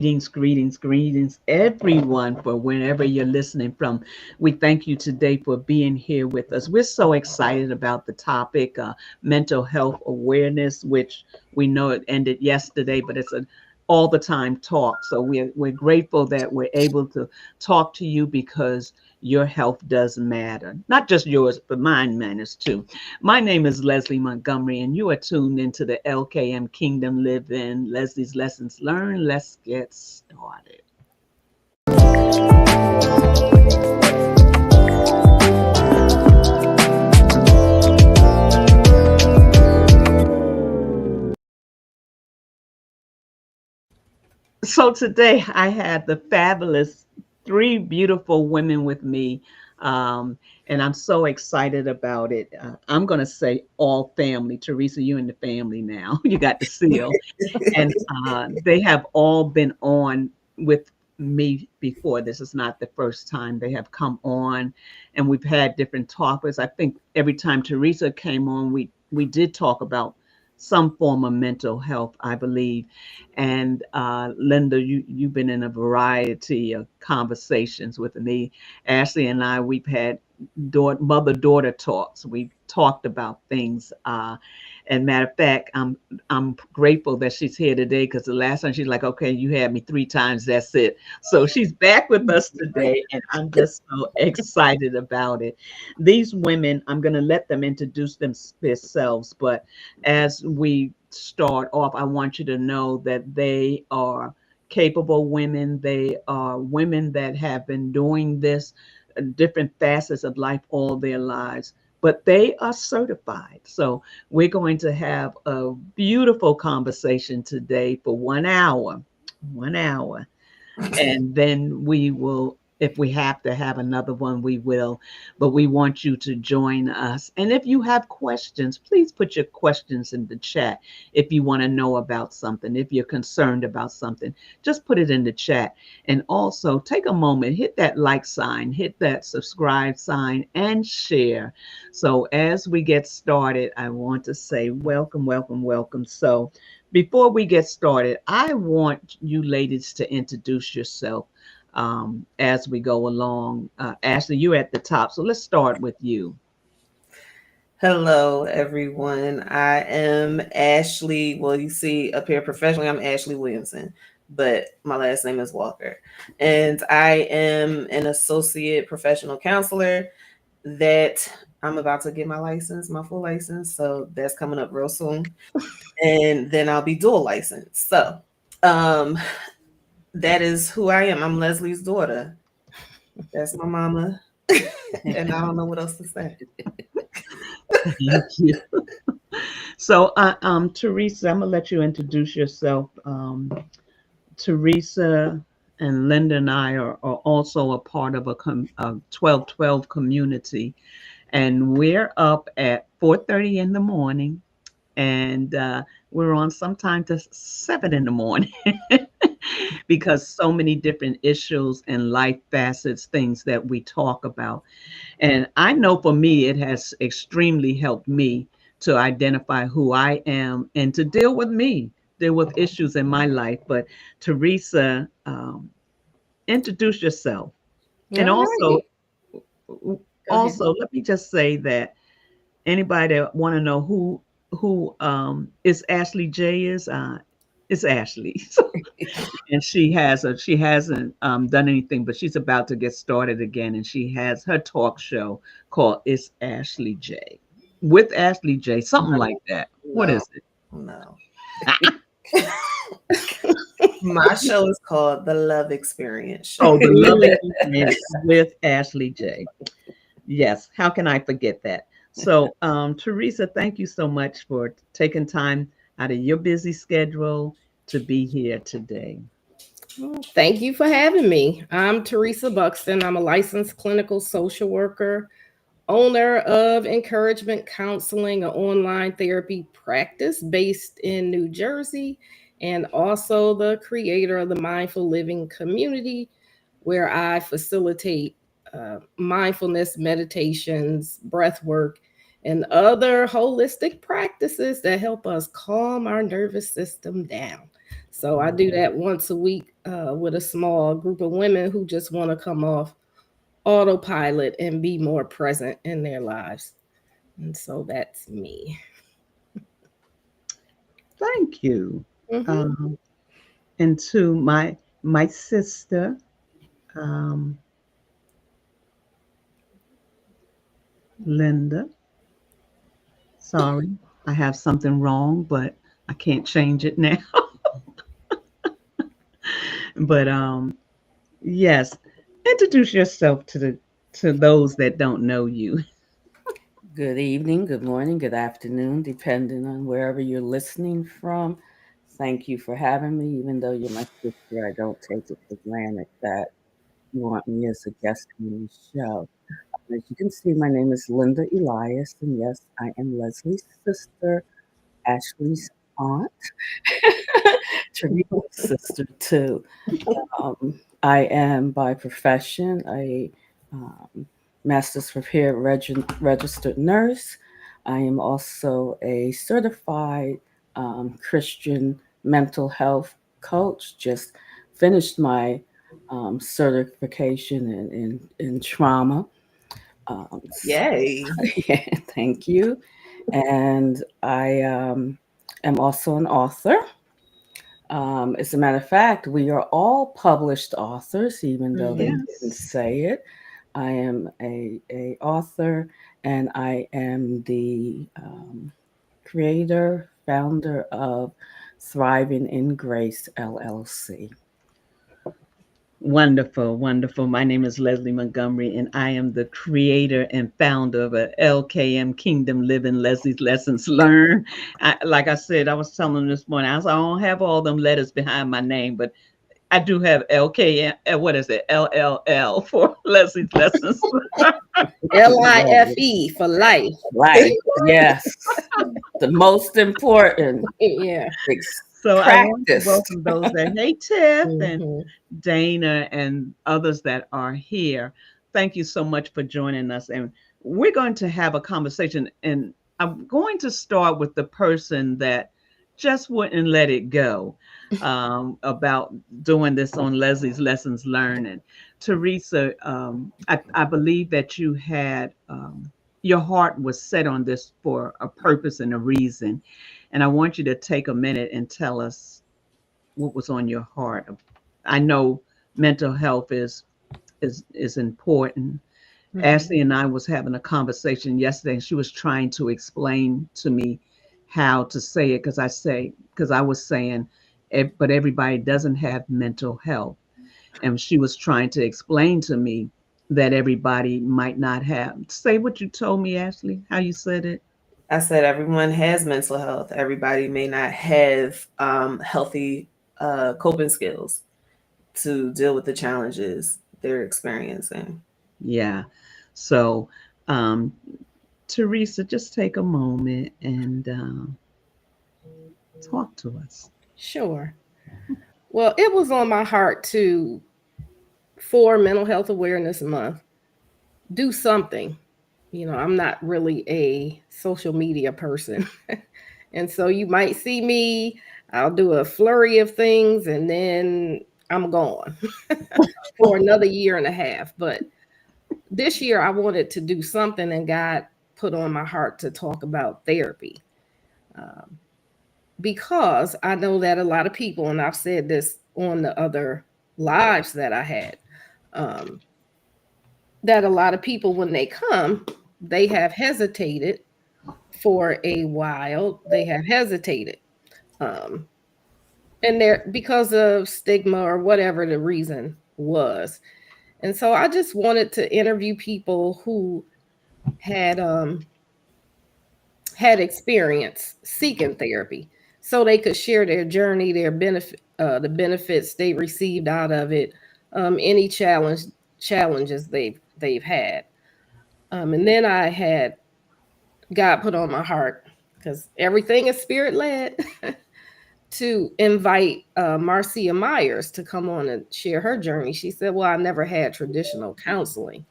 Greetings, everyone, for whenever you're listening from. We thank you today for being here with us. We're so excited about the topic, mental health awareness, which we know it ended yesterday, but it's an all the time talk. So we're grateful that we're able to talk to you because your health does matter. Not just yours, but mine matters too. My name is Leslie Montgomery, and you are tuned into the LKM Kingdom Live In Leslie's Lessons Learned. Let's get started. So today I had the fabulous three beautiful women with me. Um, and I'm so excited about it. I'm going to say all family. Teresa, you in the family now. You got the seal. And they have all been on with me before. This is not the first time they have come on, and we've had different topics. I think every time Teresa came on, we did talk about some form of mental health, I believe. And Linda, you've been in a variety of conversations with me. Ashley and I, we've had mother daughter talks. We talked about things. And matter of fact, I'm grateful that she's here today because the last time she's like, okay, you had me three times, that's it. So she's back with us today, and I'm just so excited about it. These women, I'm going to let them introduce themselves, but as we start off, I want you to know that they are capable women. They are women that have been doing this different facets of life all their lives, but they are certified. So we're going to have a beautiful conversation today for 1 hour. 1 hour, and then we will, if we have to have another one, we will. But we want you to join us, and if you have questions, please put your questions in the chat. If you want to know about something, if you're concerned about something, just put it in the chat. And also take a moment, hit that like sign, hit that subscribe sign, and share. So as we get started, I want to say welcome, welcome, welcome. So before we get started, I want you ladies to introduce yourself as we go along. Ashley, you're at the top, so let's start with you. Hello, everyone. I am Ashley. Well, you see up here professionally, I'm Ashley Williamson, but my last name is Walker. And I am an associate professional counselor that I'm about to get my license, my full license. So that's coming up real soon. And then I'll be dual licensed. So um, that is who I am. I'm Leslie's daughter. That's my mama. And I don't know what else to say. Thank you. So, Teresa, I'm gonna let you introduce yourself. Teresa and Linda and I are also a part of a 1212 community, and we're up at 4:30 in the morning, and we're on sometime to 7 in the morning because so many different issues and life facets, things that we talk about. And I know for me, it has extremely helped me to identify who I am and to deal with issues in my life. But Teresa, introduce yourself. And All right. Go ahead. also, let me just say that anybody that want to know who is Ashley J is, it's Ashley. So, and she hasn't done anything, but she's about to get started again, and she has her talk show called It's Ashley J, with Ashley J, something like that. What No, is it? no. My show is called The Love Experience. Oh, the Love Experience with Ashley J. Yes, how can I forget that? So, Teresa, thank you so much for taking time out of your busy schedule to be here today. Thank you for having me. I'm Teresa Buxton. I'm a licensed clinical social worker, owner of Encouragement Counseling, an online therapy practice based in New Jersey, and also the creator of the Mindful Living community, where I facilitate mindfulness meditations, breath work, and other holistic practices that help us calm our nervous system down. So I do that once a week with a small group of women who just want to come off autopilot and be more present in their lives. And so that's me. Thank you. Mm-hmm. Um, and to my sister, um, Linda. Sorry, I have something wrong, but I can't change it now. But yes, introduce yourself to those that don't know you. Good evening, good morning, good afternoon, depending on wherever you're listening from. Thank you for having me. Even though you're my sister, I don't take it for granted that you want me as a guest on the show. As you can see, my name is Linda Elias, and yes, I am Leslie's sister, Ashley's aunt, Teresa's sister too. I am by profession a master's prepared registered nurse. I am also a certified Christian mental health coach. Just finished my certification in trauma. Um, Yay. yeah, thank you. And I am also an author. As a matter of fact, we are all published authors, even though they didn't Yes. say it. I am a author, and I am the creator, founder of Thriving in Grace LLC. Wonderful, wonderful. My name is Leslie Montgomery, and I am the creator and founder of a LKM Kingdom Living Leslie's Lessons Learned. Like I said, I was telling them this morning, I don't have all them letters behind my name, but I do have LKM. What is it? LLL for Leslie's Lessons. LIFE for life. Life, yes, the most important. Yeah. So I want to Practice. welcome those that, hey, Tiff and Mhm. Dana and others that are here. Thank you so much for joining us. And we're going to have a conversation. And I'm going to start with the person that just wouldn't let it go about doing this on Leslie's Lessons Learned. And Teresa, I believe that you had your heart was set on this for a purpose and a reason. And I want you to take a minute and tell us what was on your heart. I know mental health is important. Mhm. Ashley and I was having a conversation yesterday, and she was trying to explain to me how to say it because I was saying, but everybody doesn't have mental health, and she was trying to explain to me that everybody might not have. Say what you told me, Ashley. How you said it. I said everyone has mental health. Everybody may not have healthy coping skills to deal with the challenges they're experiencing. Yeah. So, um, Teresa, just take a moment and talk to us. Sure. Well, it was on my heart to, for Mental Health Awareness Month, do something. I'm not really a social media person. And so you might see me, I'll do a flurry of things and then I'm gone for another year and a half. But this year I wanted to do something, and God put on my heart to talk about therapy. Um, because I know that a lot of people, and I've said this on the other lives that I had, um, that a lot of people, when they come, they have hesitated for a while. They have hesitated. Um, and they're because of stigma or whatever the reason was. And so I just wanted to interview people who had had experience seeking therapy, so they could share their journey, their benefit, the benefits they received out of it, any challenges they've had. And then I had God put on my heart, because everything is spirit led, to invite Marcia Myers to come on and share her journey. She said, "Well, I never had traditional counseling."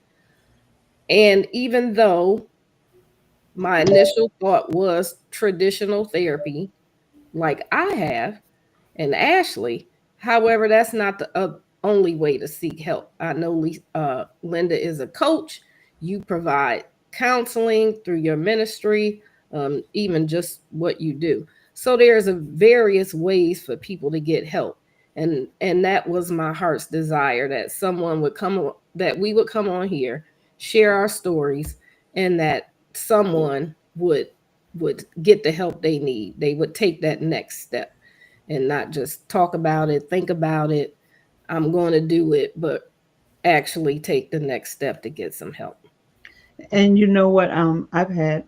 And even though my initial thought was traditional therapy, like I have, and Ashley, However, that's not the only way to seek help. I know Linda is a coach. You provide counseling through your ministry, even just what you do. So there's a various ways for people to get help, and that was my heart's desire that someone would come, that we would come on here, share our stories, and that someone would get the help they need. They would take that next step and not just talk about it, think about it, I'm going to do it, but actually take the next step to get some help. And you know what? I've had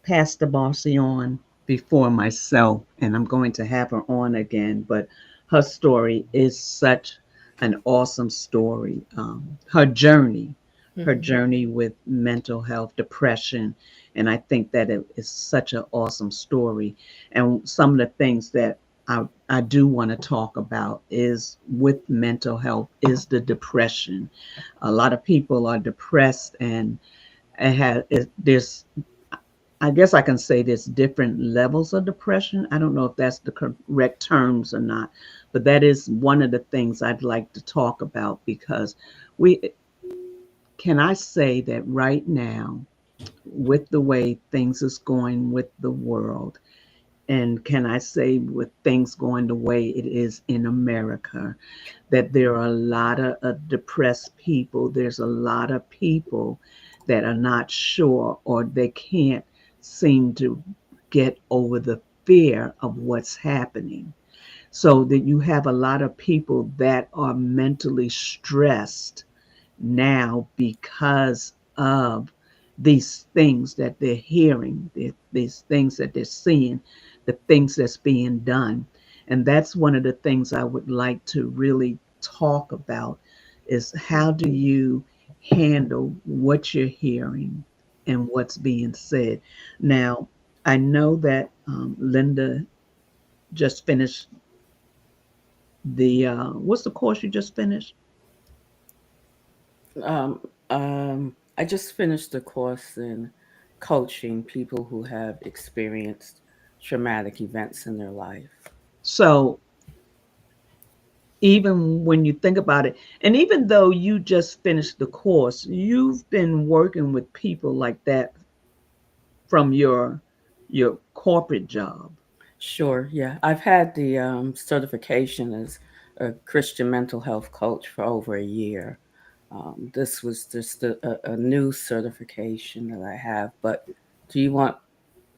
Pastor Bossy on before myself, and I'm going to have her on again. But her story is such an awesome story. Her Mhm. journey with mental health, depression, and I think that it is such an awesome story. And some of the things that I do want to talk about is with mental health is the depression. A lot of people are depressed and there's, I guess I can say there's different levels of depression. I don't know if that's the correct terms or not, but that is one of the things I'd like to talk about because we can I say that right now with the way things is going with the world, and can I say with things going the way it is in America, that there are a lot of depressed people. There's a lot of people that are not sure or they can't seem to get over the fear of what's happening. So that you have a lot of people that are mentally stressed now because of these things that they're hearing, these things that they're seeing, the things that's being done. And that's one of the things I would like to really talk about is how do you handle what you're hearing and what's being said. Now, I know that Linda just finished the what's the course you just finished? Um, I just finished a course in coaching people who have experienced traumatic events in their life. So even when you think about it, and even though you just finished the course, you've been working with people like that from your corporate job. Sure, yeah. I've had the certification as a Christian mental health coach for over a year. This was just a new certification that I have. But do you want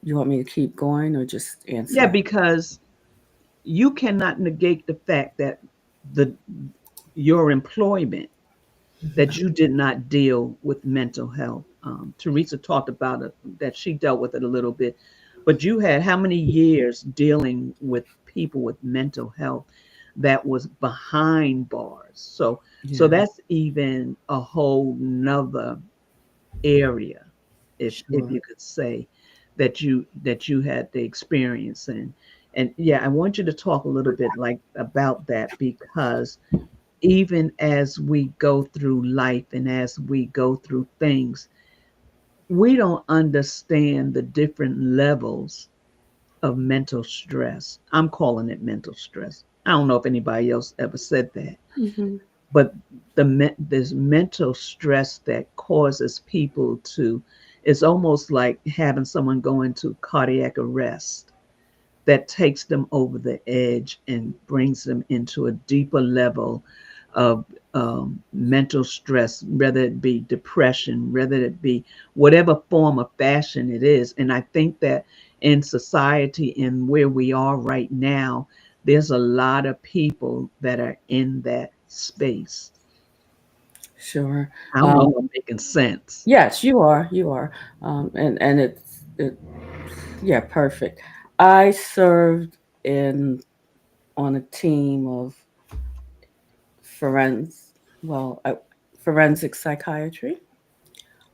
me to keep going or just answer Yeah, that? because you cannot negate the fact that the your employment that you did not deal with mental health. Teresa talked about it, that she dealt with it a little bit, but you had how many years dealing with people with mental health that was behind bars? So Yeah, that's even a whole nother area, if sure. you could say that you had the experience in. And yeah, I want you to talk a little bit like about that because even as we go through life and as we go through things, we don't understand the different levels of mental stress. I'm calling it mental stress. I don't know if anybody else ever said that, Hmm. but this mental stress that causes people to, it's almost like having someone go into cardiac arrest that takes them over the edge and brings them into a deeper level of mental stress, whether it be depression, whether it be whatever form of fashion it is. And I think that in society and where we are right now, there's a lot of people that are in that space. Sure. I don't know Um, if I'm making sense. yes, you are. You are. And it yeah, perfect. I served in on a team of forens well, forensic psychiatry.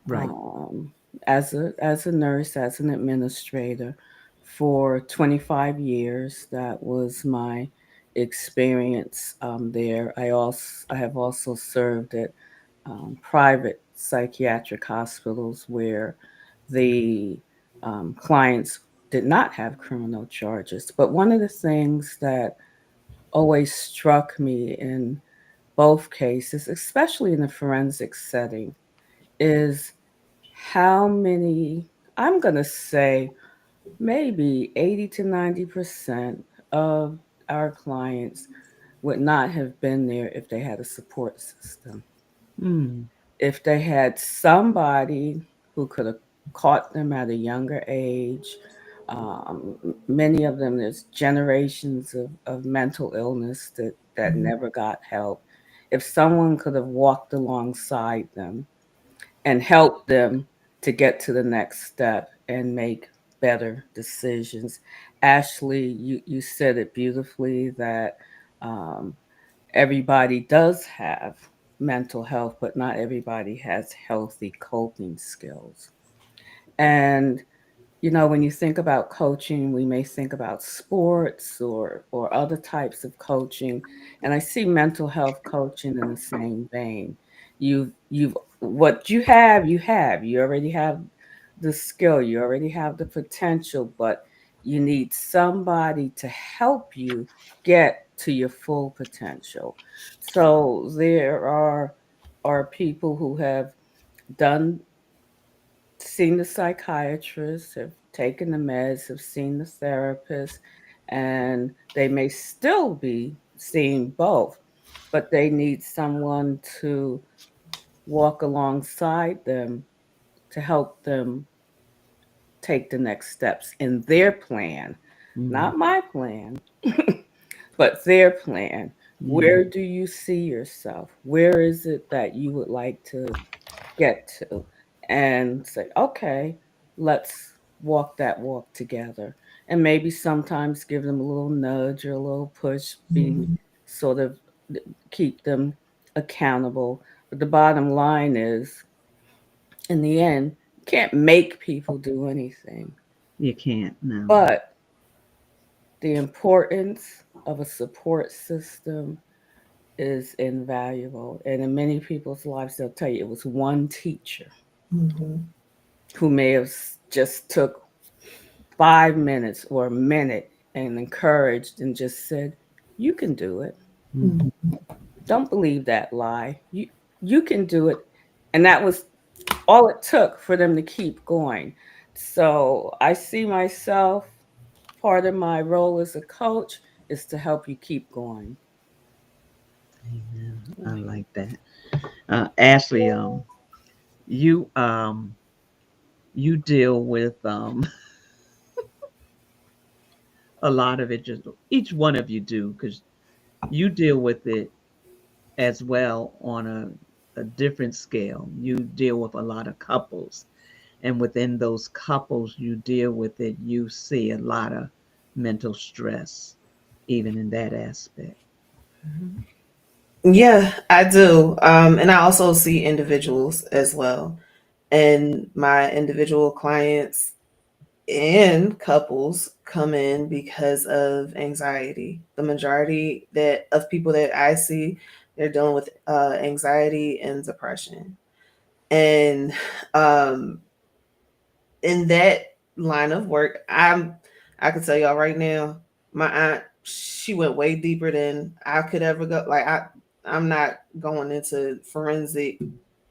Right. Um, as a nurse, as an administrator for 25 years. That was my experience there. I have also served at private psychiatric hospitals where the clients did not have criminal charges. But one of the things that always struck me in both cases, especially in the forensic setting, is how many, I'm going to say maybe 80 to 90% of our clients would not have been there if they had a support system. Mm. If they had somebody who could have caught them at a younger age. Many of them, there's generations of mental illness that never got help. If someone could have walked alongside them and helped them to get to the next step and make better decisions. Ashley, you said it beautifully that um, everybody does have mental health, but not everybody has healthy coping skills. And when you think about coaching, we may think about sports or other types of coaching, and I see mental health coaching in the same vein. You've what you have, you have. You already have the skill, you already have the potential, but you need somebody to help you get to your full potential. So there are people who have done seen the psychiatrist, have taken the meds, have seen the therapist, and they may still be seeing both, but they need someone to walk alongside them to help them take the next steps in their plan, Mm. not my plan, but their plan. Yeah. Where do you see yourself? Where is it that you would like to get to? And say, okay, let's walk that walk together. And maybe sometimes give them a little nudge or a little push, be sort of keep them accountable. But the bottom line is, in the end, you can't make people do anything. You can't. No. But the importance of a support system is invaluable. And in many people's lives, they'll tell you it was one teacher who may have just took 5 minutes or a minute and encouraged and just said, "You can do it. Mhm. Don't believe that lie. You can do it." And that was all it took for them to keep going. So I see myself, part of my role as a coach is to help you keep going. Amen. I like that. Ashley, you you deal with a lot of it. Just each one of you do, because you deal with it as well on a different scale. You deal with a lot of couples, and within those couples you deal with it, you see a lot of mental stress, even in that aspect. Yeah, I do. And I also see individuals as well. And my individual clients and couples come in because of anxiety. The majority that of people that I see, they're dealing with anxiety and depression. And um, in that line of work, I can tell y'all right now, my aunt, she went way deeper than I could ever go. Like I'm not going into forensic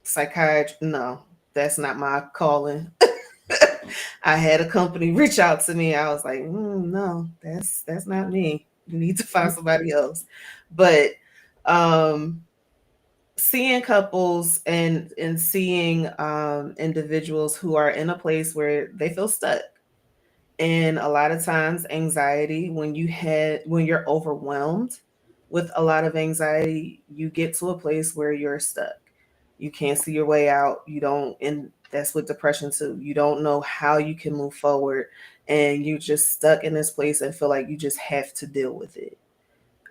psychiatry. No, that's not my calling. I had a company reach out to me. I was like, no, that's not me. You need to find somebody else. But um, seeing couples and seeing individuals who are in a place where they feel stuck, and a lot of times anxiety, when you're overwhelmed with a lot of anxiety, you get to a place where you're stuck. You can't see your way out. You don't, and that's with depression too. You don't know how you can move forward, and you're just stuck in this place and feel like you just have to deal with it.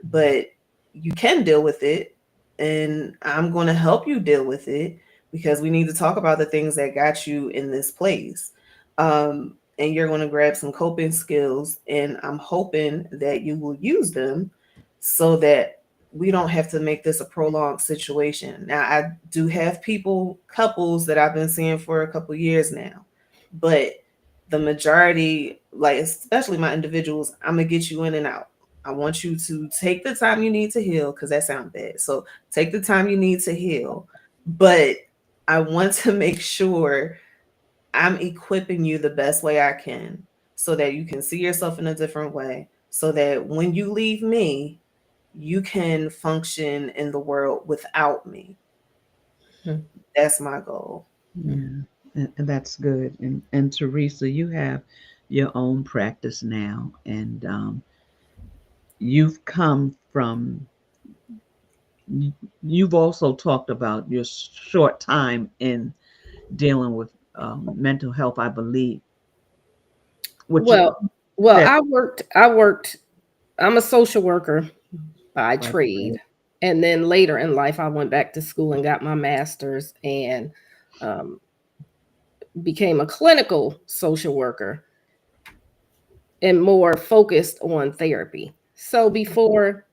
But you can deal with it, and I'm going to help you deal with it, because we need to talk about the things that got you in this place. And you're going to grab some coping skills, and I'm hoping that you will use them so that we don't have to make this a prolonged situation. Now, I do have couples that I've been seeing for a couple years now, but the majority, like especially my individuals, I'm gonna get you in and out. I want you to take the time you need to heal, because that sounds bad. So take the time you need to heal, but I want to make sure I'm equipping you the best way I can so that you can see yourself in a different way, so that when you leave me, you can function in the world without me. Hmm. That's my goal. Yeah, and that's good. And Teresa, you have your own practice now, and you've come from. You've also talked about your short time in dealing with mental health, I believe. What you Well, well, said, I worked. I'm a social worker by by trade. And then later in life, I went back to school and got my master's and um, became a clinical social worker and more focused on therapy. So before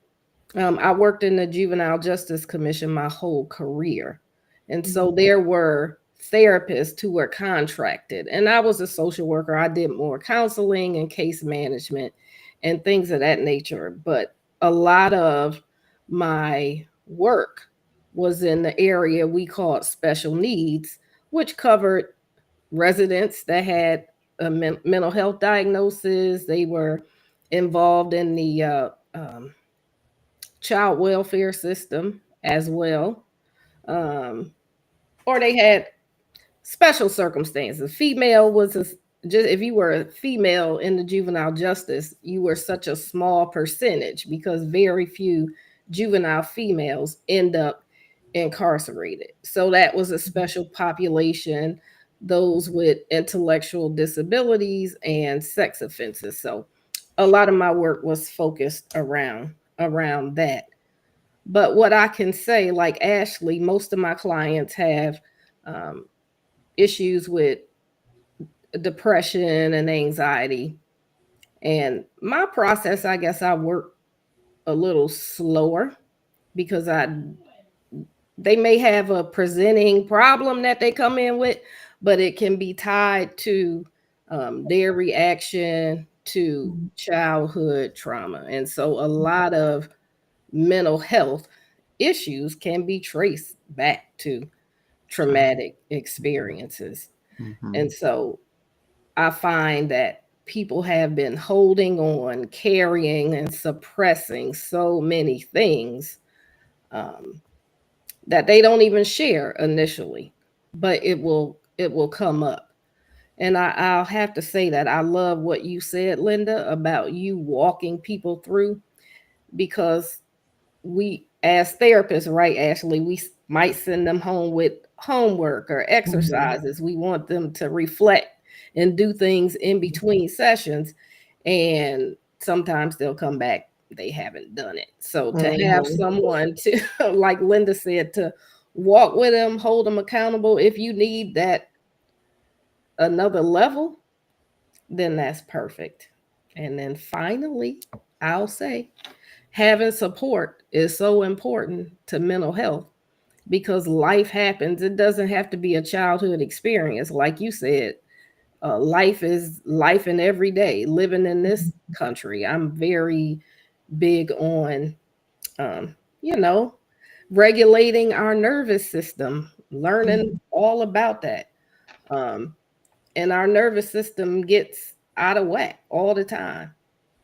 I worked in the Juvenile Justice Commission my whole career. And so there were therapists who were contracted. And I was a social worker. I did more counseling and case management and things of that nature. But a lot of my work was in the area we called special needs, which covered residents that had a mental health diagnosis. They were involved in the child welfare system as well. Um, or they had special circumstances. Female was just if you were a female in the juvenile justice, you were such a small percentage because very few juvenile females end up incarcerated. So that was a special population, those with intellectual disabilities and sex offenses. So a lot of my work was focused around that. But what I can say, like Ashley, most of my clients have um, issues with depression and anxiety. And my process, I guess I work a little slower because they may have a presenting problem that they come in with, but it can be tied to their reaction to childhood trauma. And so a lot of mental health issues can be traced back to traumatic experiences. Mhm. And so I find that people have been holding on, carrying, and suppressing so many things um, that they don't even share initially, but it will come up. And I'll have to say that I love what you said, Linda, about you walking people through because we as therapists, right, Ashley, we might send them home with homework or exercises. We want them to reflect and do things in between sessions. And sometimes they'll come back, they haven't done it. So to have Mhm. someone to, like Linda said, to walk with them, hold them accountable. If you need that another level, then that's perfect. And then finally, I'll say, having support is so important to mental health because life happens. It doesn't have to be a childhood experience. Like you said, life is life in every day, living in this country. I'm very big on, um, you know, regulating our nervous system, learning all about that. Um, and our nervous system gets out of whack all the time.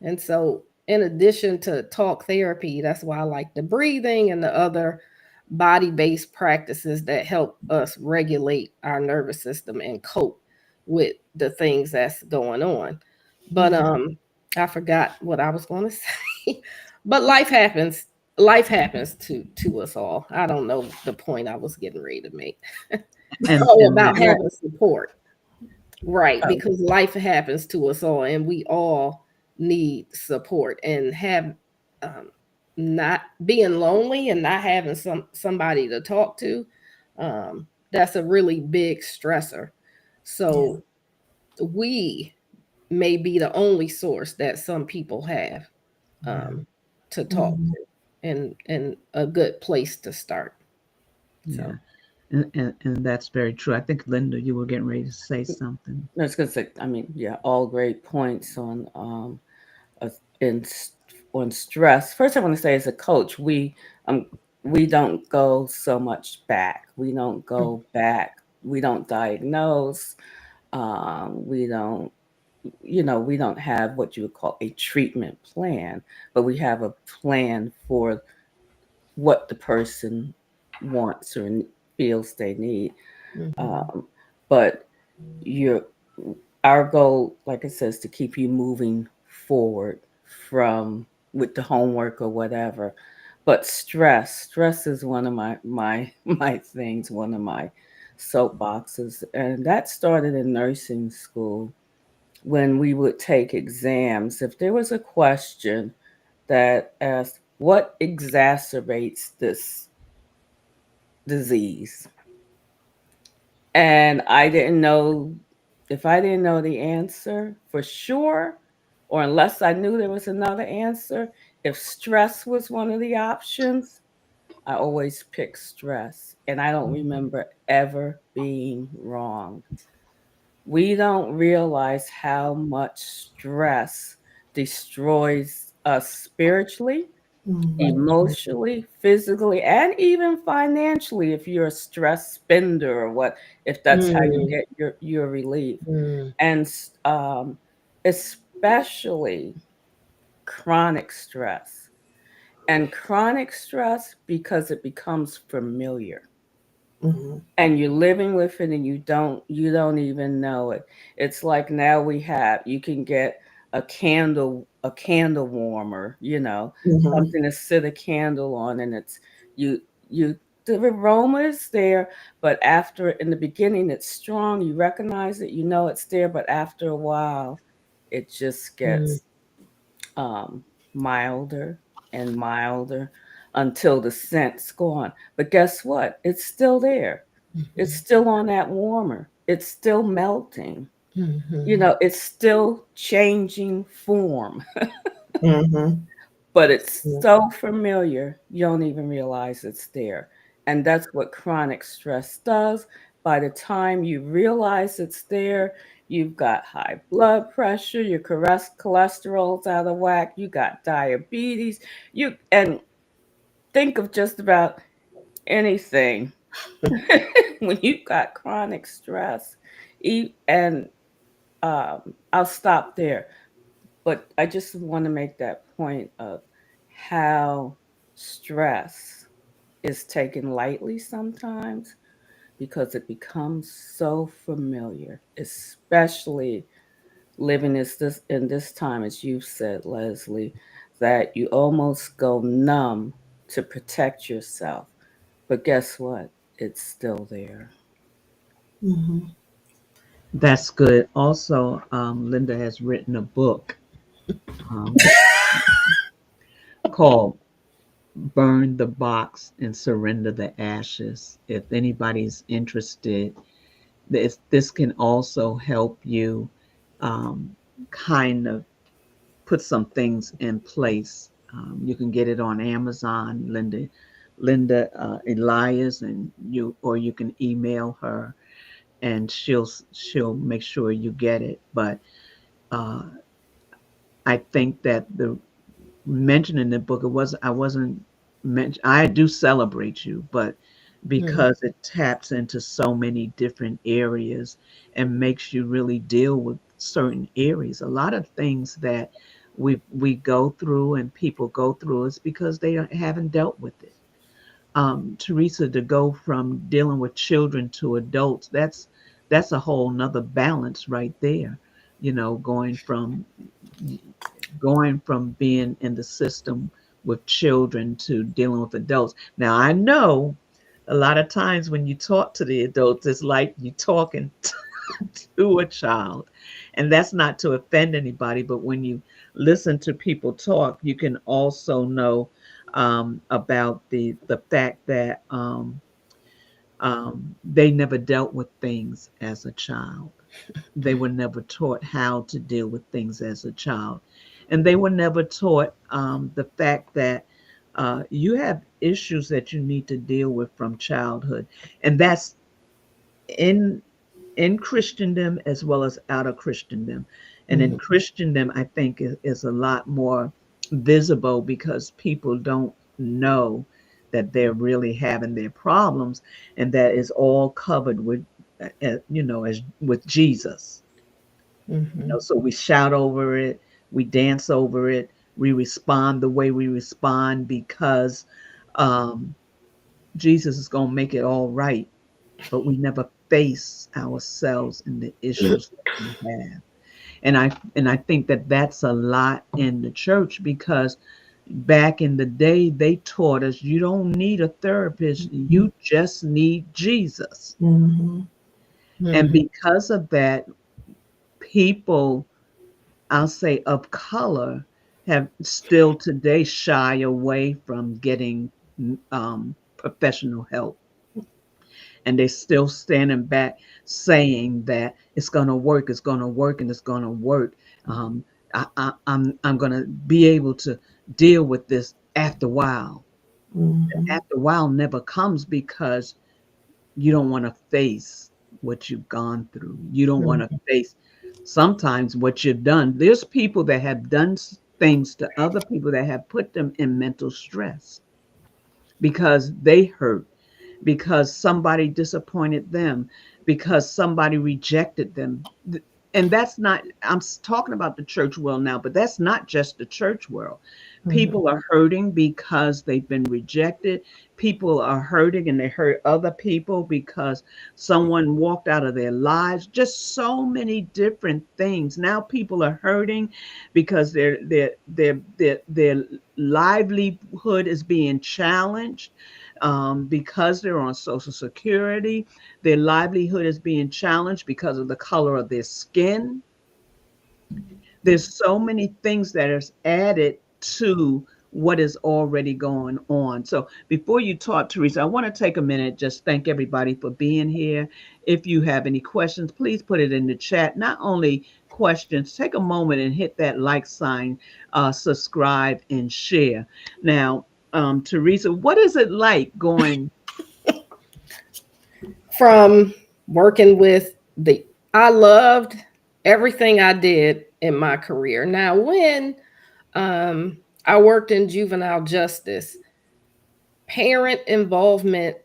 And so, in addition to talk therapy, that's why I like the breathing and the other body based practices that help us regulate our nervous system and cope with the things that's going on. But I forgot what I was going to say. But life happens. Life happens to us all. I don't know the point I was getting ready to make. Oh, And about that, Right. having support. Right, Oh, because life happens to us all, and we all need support. And have um, not being lonely and not having somebody to talk to, that's a really big stressor. yeah. So we may be the only source that some people have yeah, um, to talk Mhm. to, and a good place to start. yeah. So. And that's very true. I think Linda, you were getting ready to say something. I was going to say, I mean, yeah, all great points uh, in on stress. First, I want to say, as a coach, um we don't go so much back. We don't go back. We don't diagnose. We don't, we don't have what you would call a treatment plan, but we have a plan for what the person wants or feels they need. Um, but your our goal, like I said, is to keep you moving forward from with the homework or whatever. But stress is one of my my things, one of my soapboxes, and that started in nursing school when we would take exams. If there was a question that asked what exacerbates this disease, and I didn't know, if I didn't know the answer for sure, or unless I knew there was another answer, if stress was one of the options, I always pick stress. And I don't remember ever being wrong. We don't realize how much stress destroys us spiritually, emotionally, physically, and even financially if you're a stress spender or what, if that's how you get your relief. And especially chronic stress. And chronic stress because it becomes familiar and you're living with it and you don't even know it. It's like now you can get a candle warmer, something to sit a candle on, and it's you you the aroma is there, but after, in the beginning it's strong, you recognize it, it's there, but after a while it just gets um milder and milder until the scent's gone. But guess what? It's still there. It's still on that warmer. It's still melting. It's still changing form, but it's so familiar, you don't even realize it's there. And that's what chronic stress does. By the time you realize it's there, you've got high blood pressure, your cholesterol's out of whack, you got diabetes, and think of just about anything when you've got chronic stress. And I'll stop there. But I just want to make that point of how stress is taken lightly sometimes because it becomes so familiar, especially living in this time, as you said, Leslie, that you almost go numb to protect yourself. But guess what? It's still there. That's good. Also, Linda has written a book um, called Burn the Box and Surrender the Ashes. If anybody's interested, this can also help you um, kind of put some things in place. You can get it on Amazon, Linda Elias, and you can email her, and she'll make sure you get it. But uh, I think that the mentioned in the book, I wasn't mentioned. I do celebrate you, but because it taps into so many different areas and makes you really deal with certain areas. A lot of things that we go through and people go through is because they haven't dealt with it. Teresa, to go from dealing with children to adults, that's a whole nother balance right there. Going from being in the system with children to dealing with adults. Now, I know a lot of times when you talk to the adults, it's like you talking to a child. And that's not to offend anybody, but when you listen to people talk, you can also know about the fact that they never dealt with things as a child. They were never taught how to deal with things as a child. And they were never taught the fact that you have issues that you need to deal with from childhood, and that's in Christendom as well as out of Christendom. And in Christendom, I think is a lot more visible because people don't know that they're really having their problems, and that is all covered with, as with Jesus. So we shout over it, we dance over it, we respond the way we respond because um, Jesus is going to make it all right, but we never face ourselves and the issues that we have. And I think that that's a lot in the church because back in the day they taught us you don't need a therapist, you just need Jesus. And because of that, people, I'll say, of color have still today shy away from getting professional help. And they're still standing back saying that it's going to work, it's going to work, and it's going to work. Um, I'm going to be able to deal with this after a while. After a while never comes because you don't want to face what you've gone through. You don't want to face sometimes what you've done. There's people that have done things to other people that have put them in mental stress because they hurt, because somebody disappointed them, because somebody rejected them. And that's not, I'm talking about the church world now, but that's not just the church world. People are hurting because they've been rejected. People are hurting and they hurt other people because someone walked out of their lives. Just so many different things. Now people are hurting because their livelihood is being challenged. Because they're on Social Security, their livelihood is being challenged because of the color of their skin. There's so many things that is added to what is already going on. So before you talk, Teresa, I want to take a minute, just thank everybody for being here. If you have any questions, please put it in the chat. Not only questions, take a moment and hit that like sign, subscribe, and share. Now, Teresa, what is it like going From working with I loved everything I did in my career. Now, when I worked in juvenile justice, parent involvement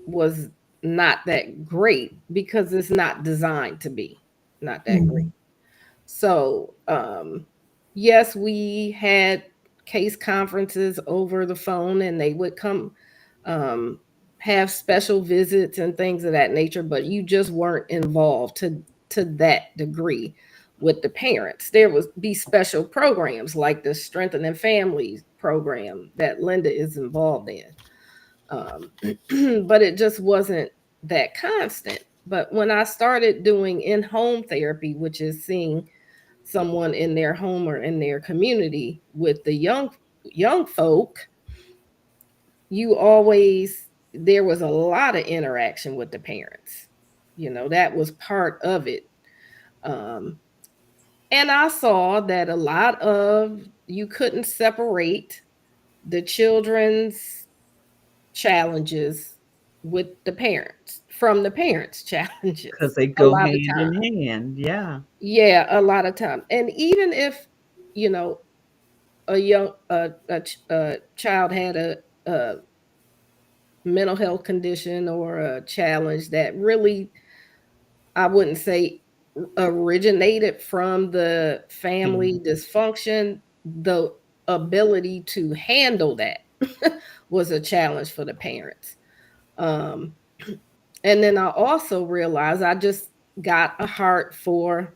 was not that great because it's not designed to be not that great. So, yes, we had case conferences over the phone and they would come have special visits and things of that nature, but you just weren't involved to that degree with the parents. There would be special programs like the Strengthening Families program that Linda is involved in. But it just wasn't that constant. But when I started doing in-home therapy, which is seeing someone in their home or in their community with the young folk, there was a lot of interaction with the parents. That was part of it. And I saw that a lot of you couldn't separate the children's challenges with the parents from the parents' challenges. because they A go lot of hand time. in hand? Yeah. Yeah, a lot of time. And even if, you know, a child had a mental health condition or a challenge that really, I wouldn't say originated from the family dysfunction, the ability to handle that was a challenge for the parents. Um, and then I also realized I just got a heart for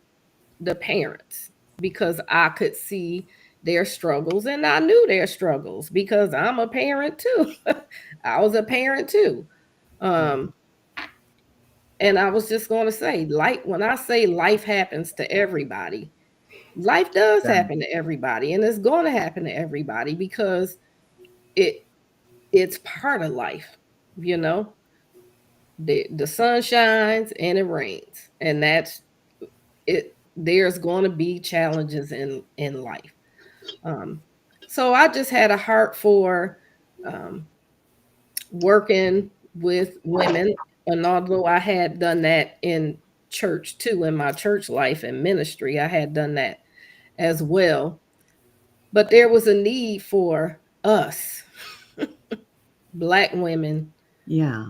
the parents because I could see their struggles and I knew their struggles because I'm a parent too. I was a parent too. Um, and I was just going to say, like, when I say life happens to everybody, life does Yeah. happen to everybody, and it's going to happen to everybody because it it's part of life. You know, the sun shines and it rains, and that's it. There's going to be challenges in life. Um, so I just had a heart for um, working with women. And although I had done that in church too, in my church life and ministry, I had done that as well. But there was a need for us, Black women. Yeah.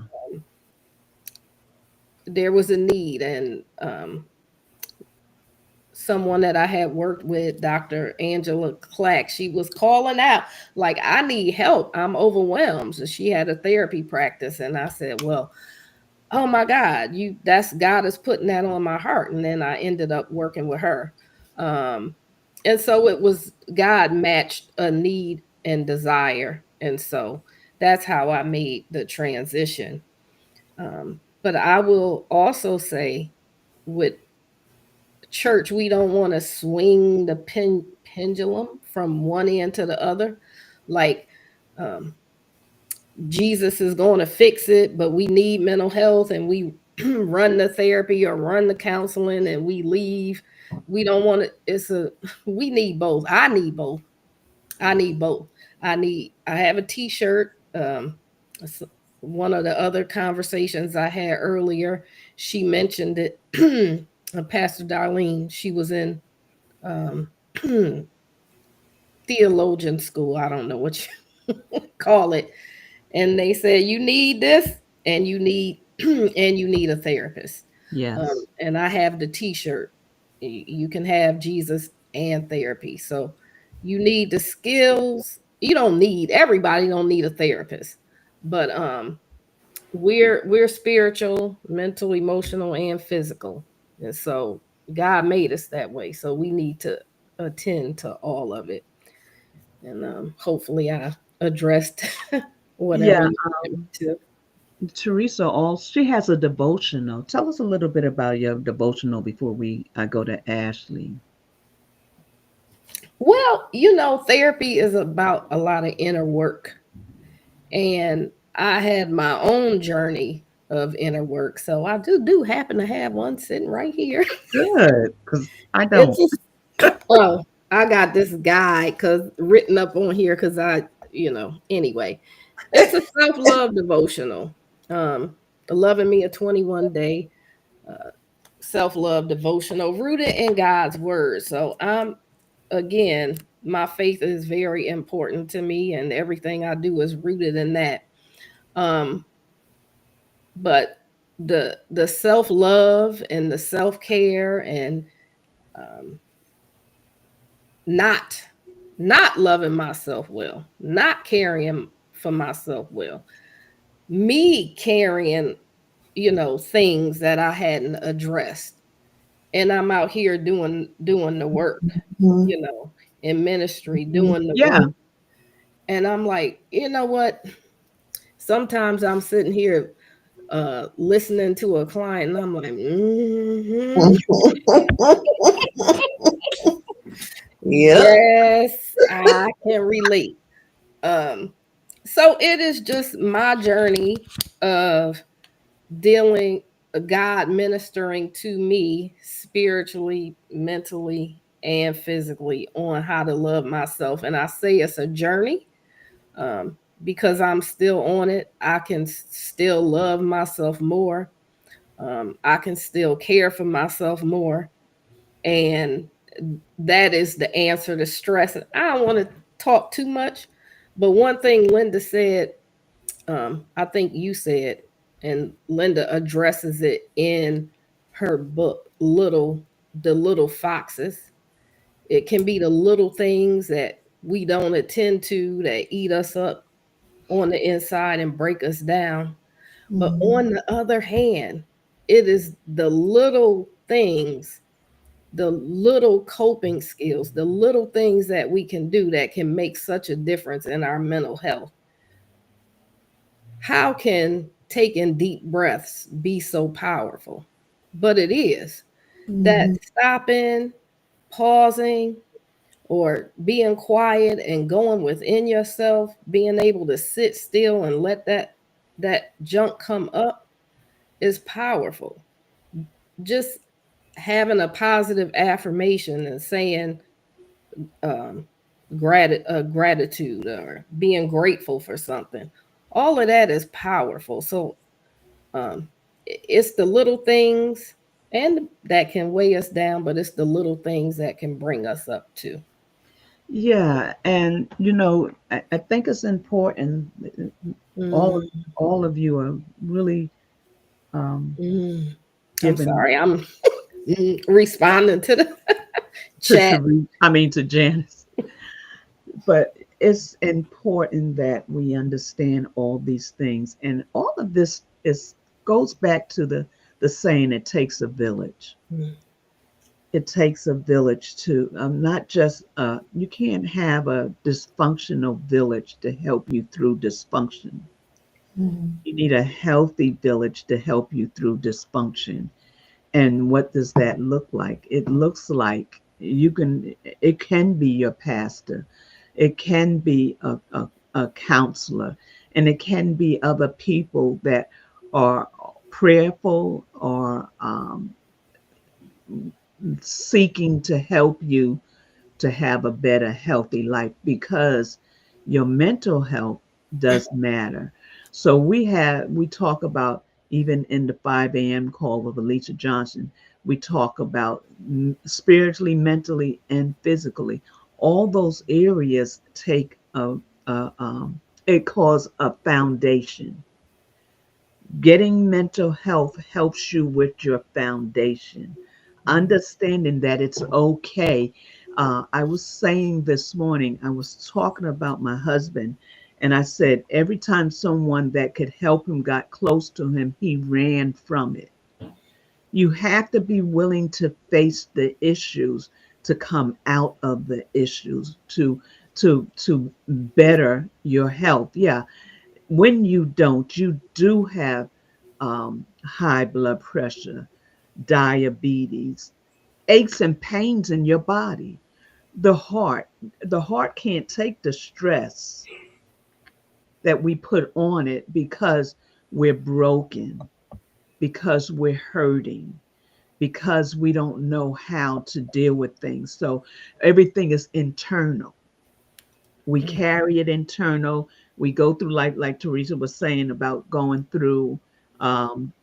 There was a need, and someone that I had worked with, Dr. Angela Clack, she was calling out, like, I need help. I'm overwhelmed. So she had a therapy practice. And I said, well, oh my God, that's God is putting that on my heart. And then I ended up working with her. And so it was God matched a need and desire. And so that's how I made the transition. But I will also say with church, we don't want to swing the pendulum from one end to the other. Like, um, Jesus is going to fix it, but we need mental health and we run the therapy or run the counseling and we leave. We don't want to, we need both. I need both. I need both. I have a t-shirt. One of the other conversations I had earlier, she mentioned it. Pastor Darlene, she was in um, theologian school. I don't know what you call it. And they said, you need this and you need, and you need a therapist. Yes. And I have the t-shirt. You can have Jesus and therapy. So you need the skills. You don't need, everybody don't need a therapist, but we're spiritual, mental, emotional, and physical. And so God made us that way. So we need to attend to all of it. And hopefully I addressed whatever Yeah. you wanted me to. Teresa, she has a devotional. Tell us a little bit about your devotional before I go to Ashley. Well, therapy is about a lot of inner work. And I had my own journey of inner work. So I do happen to have one sitting right here. Good, because I It's don't. oh, I got this guide because written up on here because anyway. It's a self-love devotional. Um, the Loving Me a 21 day self-love devotional rooted in God's word. So again, my faith is very important to me and everything I do is rooted in that. Um, but the self-love and the self-care and um, not not loving myself well, not caring for myself well, me carrying things that I hadn't addressed, and I'm out here doing the work, Mhm. in ministry, Mhm. doing the Yeah. work. And I'm like, you know what, sometimes I'm sitting here listening to a client and I'm like, Yep. yes, I can relate. um so it is just my journey of dealing, God ministering to me spiritually, mentally, and physically on how to love myself. And I say it's a journey, because I'm still on it. I can still love myself more. I can still care for myself more. And that is the answer to stress. And I don't want to talk too much, but one thing Linda said, I think you said, and Linda addresses it in her book, The Little Foxes. It can be the little things that we don't attend to that eat us up on the inside and break us down. But Mhm. on the other hand, it is the little things, the little coping skills, the little things that we can do that can make such a difference in our mental health. How can taking deep breaths be so powerful? But it is that Mhm. stopping, pausing, or being quiet and going within yourself, being able to sit still and let that junk come up is powerful. Just having a positive affirmation and saying, um, gratitude or being grateful for something. All of that is powerful. So um, it's the little things and that can weigh us down, but it's the little things that can bring us up too. Yeah, and I think it's important. All Mm, all of you are really mm. I'm giving sorry, I'm responding to the to chat. to Janice, but it's important that we understand all these things, and all of this is goes back to the saying, it takes a village. Mm, It takes a village to not just you can't have a dysfunctional village to help you through dysfunction. Mhm. You need a healthy village to help you through dysfunction. And what does that look like? It looks like it can be your pastor, it can be a counselor, and it can be other people that are prayerful or seeking to help you to have a better, healthy life, because your mental health does matter. So we talk about, even in the 5 a.m. call with Alicia Johnson, we talk about spiritually, mentally, and physically. All those areas take it calls a foundation. Getting mental health helps you with your foundation, understanding that it's okay. I was saying this morning, I was talking about my husband, and I said every time someone that could help him got close to him, he ran from it. You have to be willing to face the issues, to come out of the issues, to better your health. Yeah, when you don't, you do have high blood pressure, diabetes, aches and pains in your body. The heart, the heart can't take the stress that we put on it, because we're broken, because we're hurting, because we don't know how to deal with things. So everything is internal. We mm, carry it internal. We go through, like Teresa was saying about going through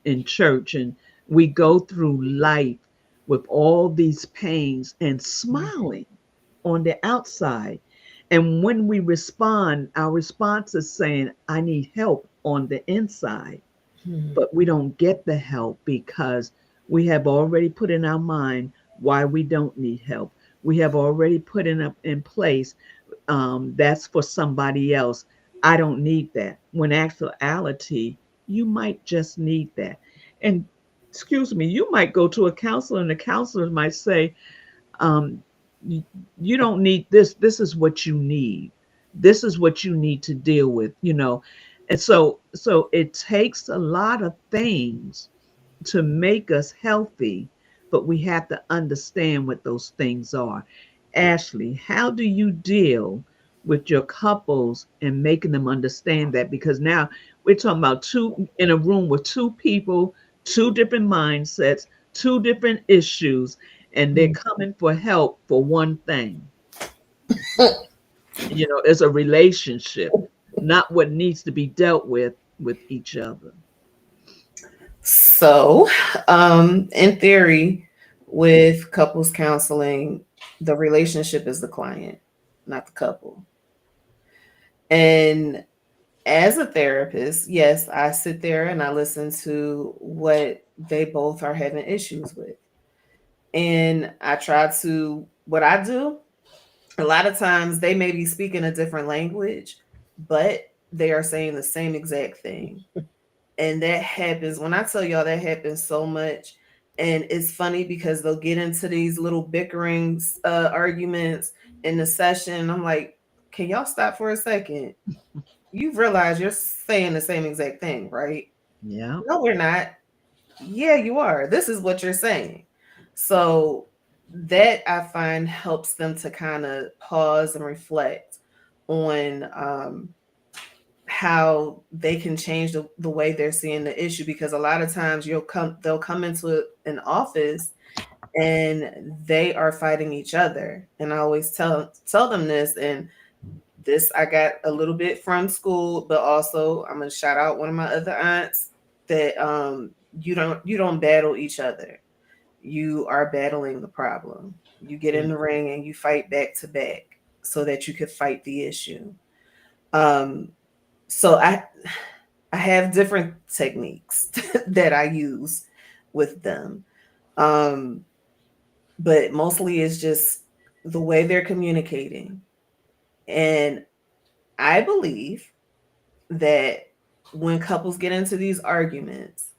in church, and we go through life with all these pains and smiling on the outside. And when we respond, our response is saying, I need help on the inside. mm, But we don't get the help because we have already put in our mind why we don't need help. We have already put in place, that's for somebody else. I don't need that. When actuality, you might just need that. And excuse me, you might go to a counselor, and the counselor might say, um, you don't need this. This is what you need. This is what you need to deal with. And so it takes a lot of things to make us healthy, but we have to understand what those things are. Ashley, how do you deal with your couples and making them understand that? Because now we're talking about two in a room with two people, two different mindsets, two different issues, and they're mm. coming for help for one thing. It's a relationship, not what needs to be dealt with each other. So, in theory, with couples counseling, the relationship is the client, not the couple. And as a therapist, yes, I sit there and I listen to what they both are having issues with. And I try to, what I do, a lot of times they may be speaking a different language, but they are saying the same exact thing. And that happens, when I tell y'all, that happens so much. And it's funny because they'll get into these little bickering arguments in the session. I'm like, can y'all stop for a second? You realize you're saying the same exact thing, right? Yeah. No, we're not. Yeah, you are. This is what you're saying. So that I find helps them to kind of pause and reflect on how they can change the way they're seeing the issue, because a lot of times they'll come into an office and they are fighting each other. And I always tell them this, and this I got a little bit from school, but also I'm gonna shout out one of my other aunts that you don't battle each other. You are battling the problem. You get in the ring and you fight back to back so that you could fight the issue. So I have different techniques that I use with them. But mostly it's just the way they're communicating. And I believe that when couples get into these arguments,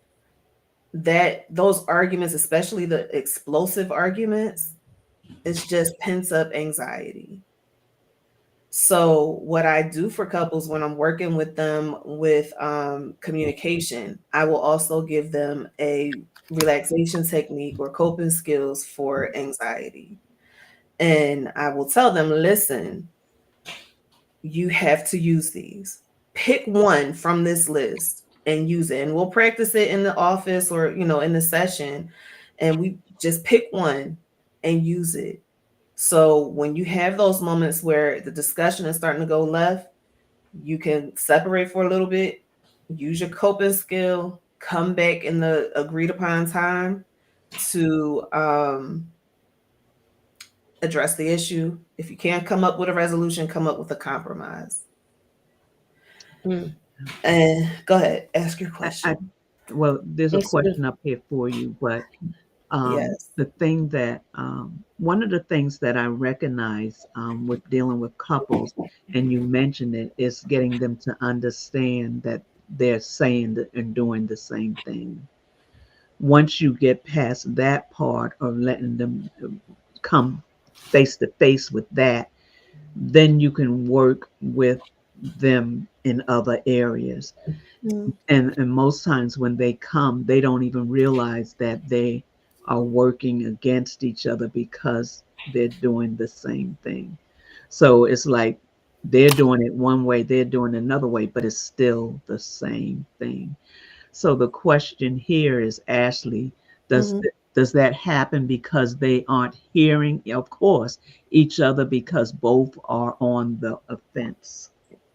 that those arguments, especially the explosive arguments, it's just pent up anxiety. So what I do for couples when I'm working with them with communication, I will also give them a relaxation technique or coping skills for anxiety. And I will tell them, listen, you have to use these. Pick one from this list and use it. And we'll practice it in the office or, in the session. And we just pick one and use it. So when you have those moments where the discussion is starting to go left, you can separate for a little bit, use your coping skill, come back in the agreed upon time to address the issue. If you can't come up with a resolution, come up with a compromise. And go ahead, ask your question. Well, there's a question up here for you, but Yes. the thing that one of the things that I recognize with dealing with couples, and you mentioned it, is getting them to understand that they're saying and doing the same thing. Once you get past that part of letting them come face to face with that, then you can work with them in other areas. And most times when they come, they don't even realize that they are working against each other because they're doing the same thing. So it's like they're doing it one way, they're doing it another way, but it's still the same thing. So the question here is, Ashley, does that happen because they aren't hearing, of course, each other because both are on the offense?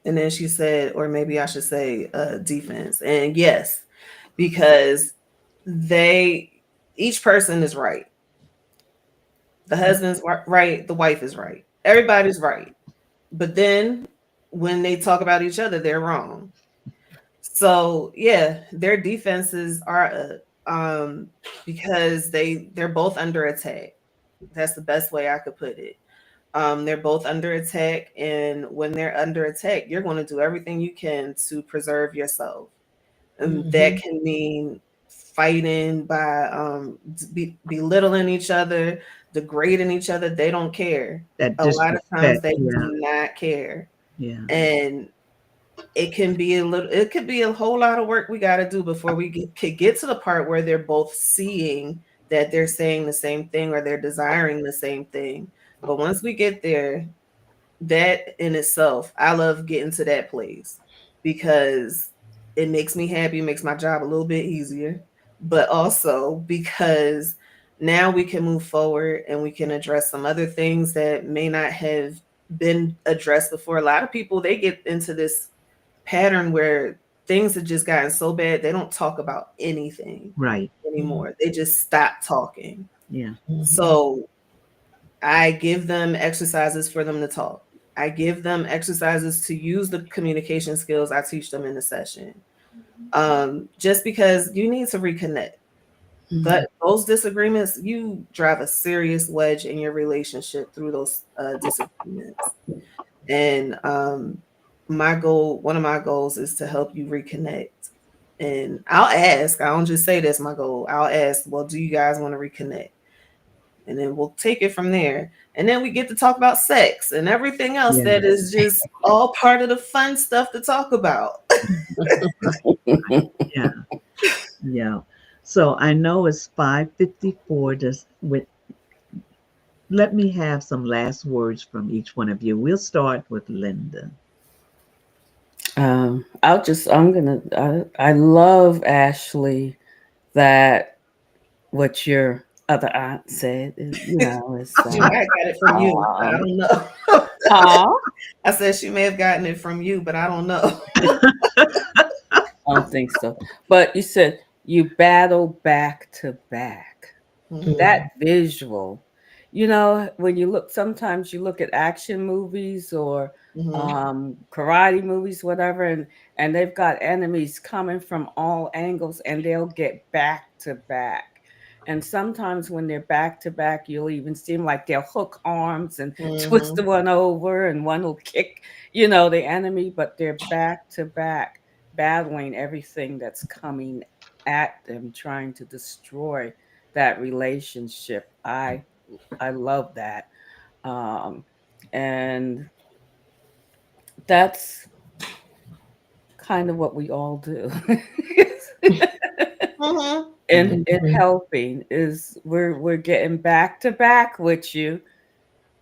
And then she said, or maybe I should say defense. And yes, because each person is right. The husband's right, the wife is right. Everybody's right. But then when they talk about each other, they're wrong. So yeah, their defenses are because they're both under attack. That's the best way I could put it. They're both under attack, and when they're under attack, you're going to do everything you can to preserve yourself. And that can mean fighting by belittling each other, degrading each other. They don't care. A lot of times they do not care. Yeah. And it could be a whole lot of work we got to do before we could get to the part where they're both seeing that they're saying the same thing or they're desiring the same thing. But once we get there, that in itself, I love getting to that place because it makes me happy, makes my job a little bit easier, but also because now we can move forward and we can address some other things that may not have been addressed before. A lot of people, they get into this pattern where things have just gotten so bad, they don't talk about anything anymore. They just stop talking. Yeah. So I give them exercises for them to talk. I give them exercises to use the communication skills I teach them in the session. Just because you need to reconnect. But those disagreements, you drive a serious wedge in your relationship through those disagreements. And one of my goals is to help you reconnect. And I'll ask, I don't just say that's my goal. I'll ask, well, do you guys want to reconnect? And then we'll take it from there. And then we get to talk about sex and everything else that is just all part of the fun stuff to talk about. Yeah. So I know it's 5:54. Let me have some last words from each one of you. We'll start with Linda. I love, Ashley, that what you're other aunt said. It's She might have got it from you. I don't know. I said she may have gotten it from you, but I don't know. I don't think so. But you said you battle back to back. Mhm. That visual, when you look, sometimes you look at action movies or karate movies, whatever, and they've got enemies coming from all angles, and they'll get back to back. And sometimes when they're back to back, you'll even seem like they'll hook arms and twist the one over, and one will kick, the enemy, but they're back to back, battling everything that's coming at them, trying to destroy that relationship. I love that. And that's kind of what we all do. And helping is we're getting back to back with you.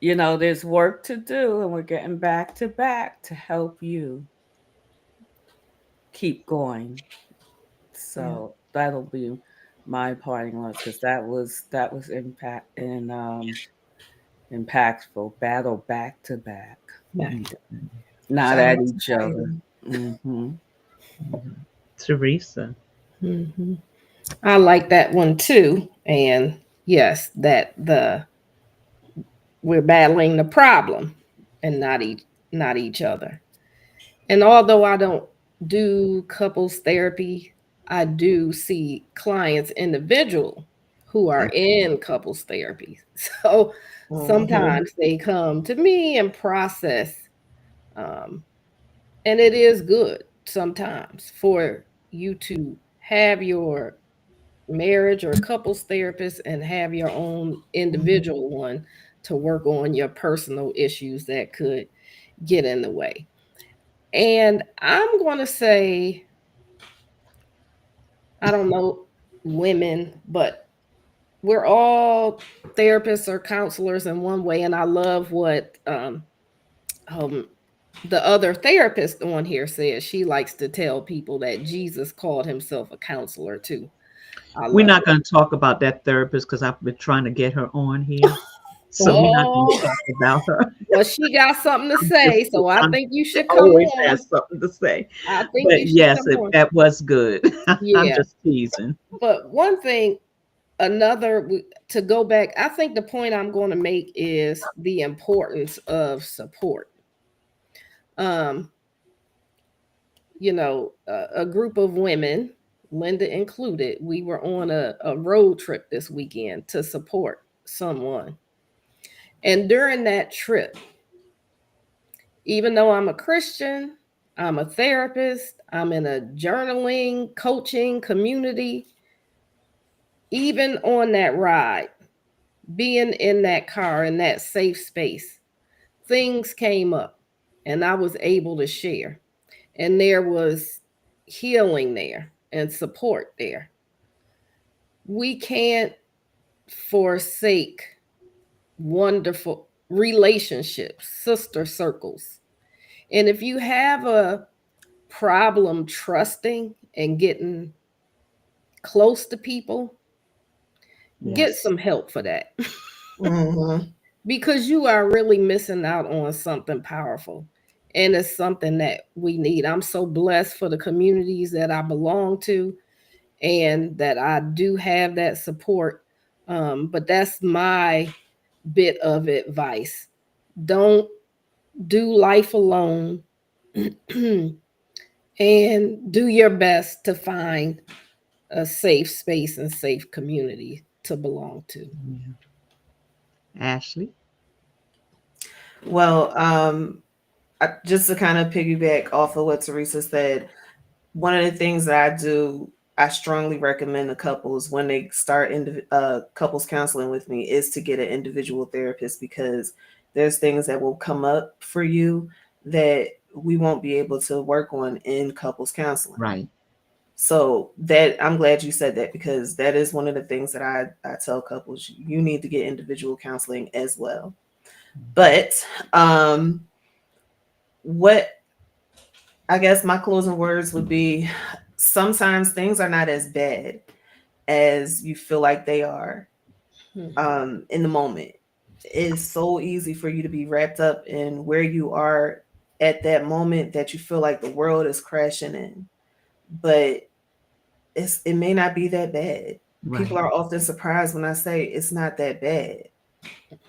There's work to do, and we're getting back to help you keep going. So that'll be my parting words, because that was impactful. Battle back to back, not at each other. Teresa. I like that one too. And yes, that we're battling the problem and not each other. And although I don't do couples therapy, I do see clients individual who are in couples therapy. So sometimes they come to me and process, and it is good sometimes for you to have your marriage or couples therapist and have your own individual one to work on your personal issues that could get in the way. And I'm going to say, I don't know women, but we're all therapists or counselors in one way. And I love what the other therapist on here says. She likes to tell people that Jesus called himself a counselor too. We're not going to talk about that therapist because I've been trying to get her on here. So we're not going to talk about her. Well, she got something to say, so I think you should come always on. has something to say. I think But you should yes, come on. that was good. I'm Yeah. just teasing. But one thing, to go back, I think the point I'm going to make is the importance of support. A group of women, Linda included, we were on a road trip this weekend to support someone. And during that trip, even though I'm a Christian, I'm a therapist, I'm in a journaling, coaching community, even on that ride, being in that car, in that safe space, things came up and I was able to share. And there was healing there and support there. We can't forsake wonderful relationships, sister circles. And if you have a problem trusting and getting close to people, get some help for that. Because you are really missing out on something powerful. And it's something that we need. I'm so blessed for the communities that I belong to and that I do have that support. But that's my bit of advice. Don't do life alone. And do your best to find a safe space and safe community to belong to. Ashley? Well, just to kind of piggyback off of what Teresa said, one of the things that I do, I strongly recommend the couples when they start couples counseling with me is to get an individual therapist, because there's things that will come up for you that we won't be able to work on in couples counseling. Right. So that I'm glad you said that, because that is one of the things that I tell couples, you need to get individual counseling as well. But what I guess my closing words would be, sometimes things are not as bad as you feel like they are. in the moment. It's so easy for you to be wrapped up in where you are at that moment that you feel like the world is crashing in. But it may not be that bad. Right. People are often surprised when I say it's not that bad.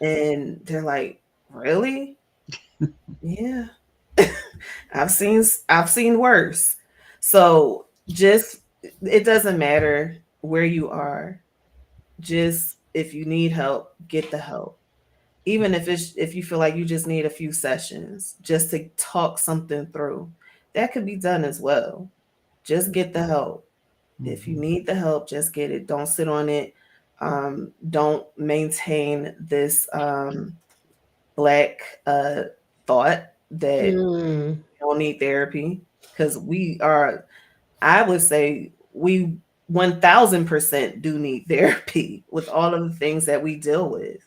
And they're like, "Really?" Yeah. I've seen worse. So just it doesn't matter where you are. Just if you need help, get the help. Even if you feel like you just need a few sessions just to talk something through, that could be done as well. Just get the help. If you need the help, just get it. Don't sit on it. Don't maintain this black thought that you don't need therapy, because I would say we 1000% do need therapy with all of the things that we deal with.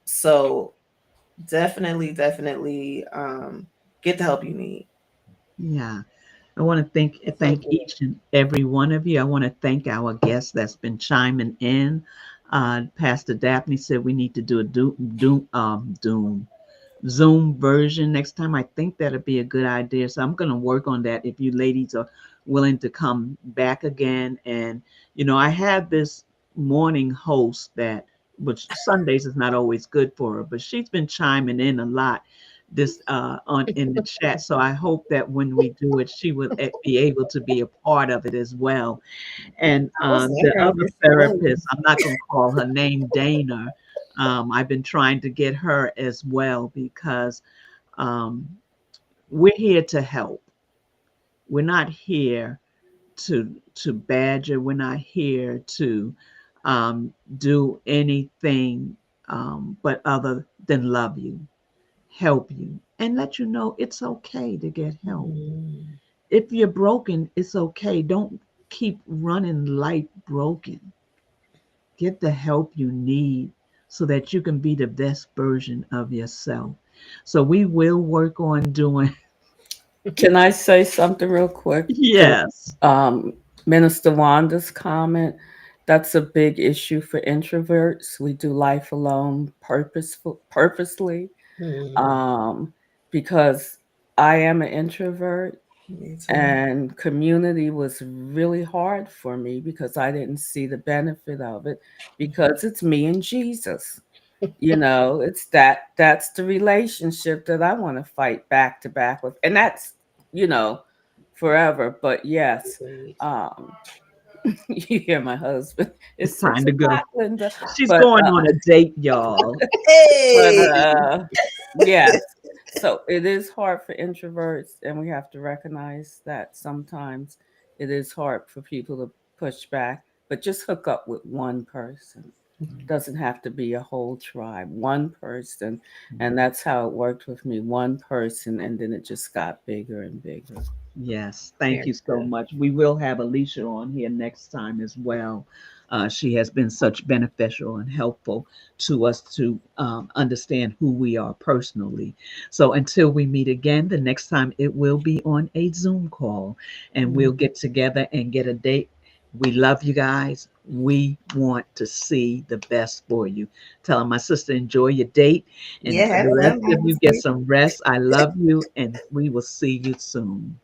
So definitely get the help you need. Yeah. I want to thank each and every one of you. I want to thank our guest that's been chiming in. Pastor Daphne said we need to do a Zoom version next time. I think that'd be a good idea. So I'm going to work on that if you ladies are willing to come back again. And, I have this morning host which Sundays is not always good for her, but she's been chiming in a lot this on in the chat. So I hope that when we do it, she will be able to be a part of it as well. And the other therapist, I'm not going to call her name, Dana. I've been trying to get her as well because um, we're here to help. We're not here to badger. We're not here to do anything but other than love you, help you, and let you know it's okay to get help. If you're broken, it's okay. Don't keep running life broken. Get the help you need so that you can be the best version of yourself. So we will work on doing. Can I say something real quick? Yes. Minister Wanda's comment, that's a big issue for introverts. We do life alone purposely, because I am an introvert. And community was really hard for me because I didn't see the benefit of it, because it's me and Jesus. That's the relationship that I want to fight back to back with. And that's, forever. But yes, you hear my husband. It's It's time 6 to go. o'clock, Linda. She's But, going on a date, y'all. but yes. So it is hard for introverts, and we have to recognize that sometimes it is hard for people to push back, but just hook up with one person. Doesn't have to be a whole tribe, one person. And that's how it worked with me, one person, and then it just got bigger and bigger. Yes, thank you so much. We will have Alicia on here next time as well. She has been such beneficial and helpful to us to understand who we are personally. So until we meet again, the next time it will be on a Zoom call, and we'll get together and get a date. We love you guys. We want to see the best for you. Telling my sister, enjoy your date. And Yeah, for the rest of you, get some rest. I love you, and we will see you soon.